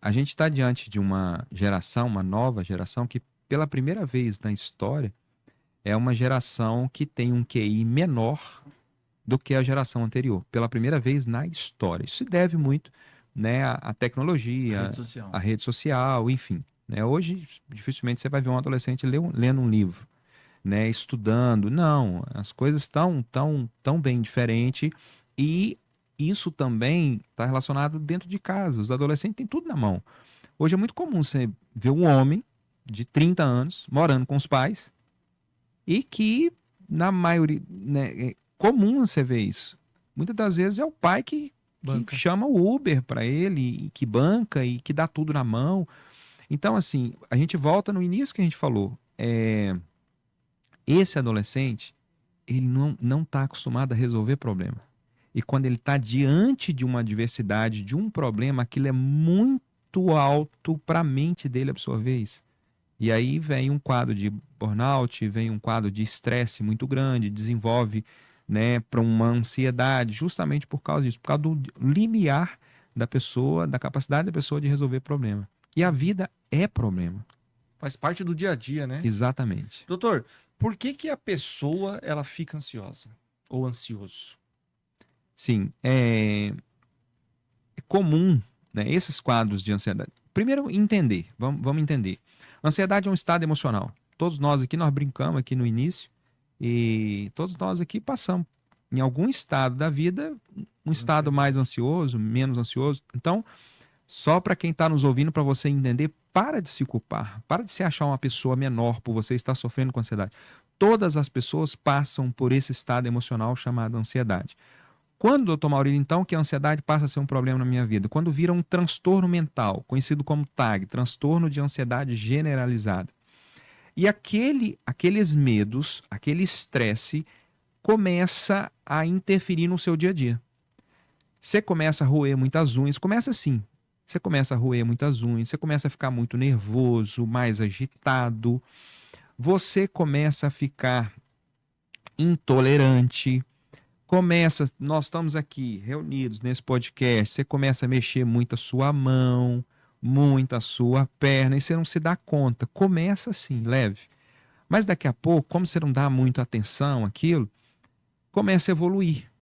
A gente está diante de uma geração, uma nova geração, que pela primeira vez na história é uma geração que tem um QI menor do que a geração anterior. Pela primeira vez na história. Isso se deve muito, né, à A rede tecnologia, à social. rede social, enfim. Né? Hoje, dificilmente você vai ver um adolescente lendo um livro, né, estudando. Não, as coisas estão tão bem diferente e isso também está relacionado dentro de casa. Os adolescentes têm tudo na mão. Hoje é muito comum você ver um homem de 30 anos morando com os pais e que, na maioria, né, é comum você ver isso. Muitas das vezes é o pai que Banca. chama o Uber para ele, e que banca e que dá tudo na mão. Então, assim, a gente volta no início que a gente falou. Esse adolescente, ele não está acostumado a resolver problema. E quando ele está diante de uma adversidade, de um problema, aquilo é muito alto para a mente dele absorver isso. E aí vem um quadro de burnout, vem um quadro de estresse muito grande, desenvolve, né, para uma ansiedade, justamente por causa disso, por causa do limiar da pessoa, da capacidade da pessoa de resolver problema. E a Uhum. vida é problema. Faz parte do dia a dia, né? Exatamente. Doutor, por que que a pessoa ela fica ansiosa ou ansioso? Sim, é comum, né, esses quadros de ansiedade. Primeiro, entender, vamos entender. Ansiedade é um estado emocional. Todos nós aqui, nós brincamos aqui no início, e todos nós aqui passamos em algum estado da vida, um estado mais Ansiedade. ansioso, menos ansioso. Então, só para quem está nos ouvindo, para você entender, para de se culpar, para de se achar uma pessoa menor por você estar sofrendo com ansiedade. Todas as pessoas passam por esse estado emocional chamado ansiedade. Quando, doutor Maurílio, então, que a ansiedade passa a ser um problema na minha vida? Quando vira um transtorno mental, conhecido como TAG, transtorno de ansiedade generalizada. E aqueles medos, aquele estresse, começa a interferir no seu dia a dia. Você começa a roer muitas unhas, começa assim. Você começa a roer muitas unhas, você começa a ficar muito nervoso, mais agitado, você começa a ficar intolerante, nós estamos aqui reunidos nesse podcast, você começa a mexer muito a sua mão, muito a sua perna, e você não se dá conta. Começa assim, leve. Mas daqui a pouco, como você não dá muito atenção àquilo, começa a evoluir.